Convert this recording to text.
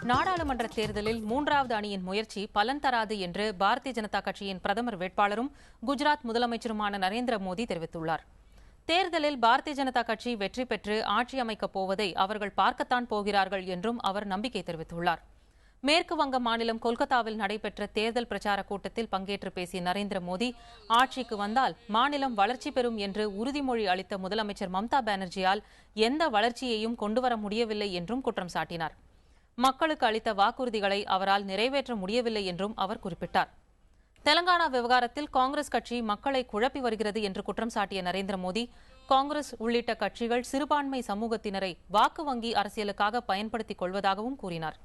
நாடாளுமன்ற தேர்தலில் மூன்றாவது அணியின் முயற்சி பலன் தராது என்று பாரதிய ஜனதா கட்சியின் பிரதமர் வேட்பாளரும் குஜராத் முதலமைச்சருமான நரேந்திர மோடி தெரிவித்துள்ளார். தேர்தலில் பாரதிய ஜனதா கட்சி வெற்றி பெற்று ஆட்சி அமைக்கப் போவதை அவர்கள் பார்க்கத்தான் போகிறார்கள் என்றும் அவர் நம்பிக்கை தெரிவித்துள்ளார். மேற்கு வங்க மாநிலம் கொல்கத்தாவில் நடைபெற்ற தேர்தல் பிரச்சார கூட்டத்தில் பங்கேற்று பேசிய நரேந்திர மோடி, ஆட்சிக்கு வந்தால் மாநிலம் வளர்ச்சி பெறும் என்று உறுதிமொழி அளித்த முதலமைச்சர் மம்தா பானர்ஜியால் எந்த வளர்ச்சியையும் கொண்டுவர முடியவில்லை என்றும் குற்றம் சாட்டினார். மக்களுக்கு அளித்த வாக்குறுதிகளை அவரால் நிறைவேற்ற முடியவில்லை என்றும் அவர் குறிப்பிட்டார். தெலங்கானா விவகாரத்தில் காங்கிரஸ் கட்சி மக்களை குழப்பி வருகிறது என்று குற்றம் சாட்டிய நரேந்திர மோடி, காங்கிரஸ் உள்ளிட்ட கட்சிகள் சிறுபான்மை சமூகத்தினரை வாக்கு வங்கி அரசியலுக்காக பயன்படுத்திக் கொள்வதாகவும் கூறினார்.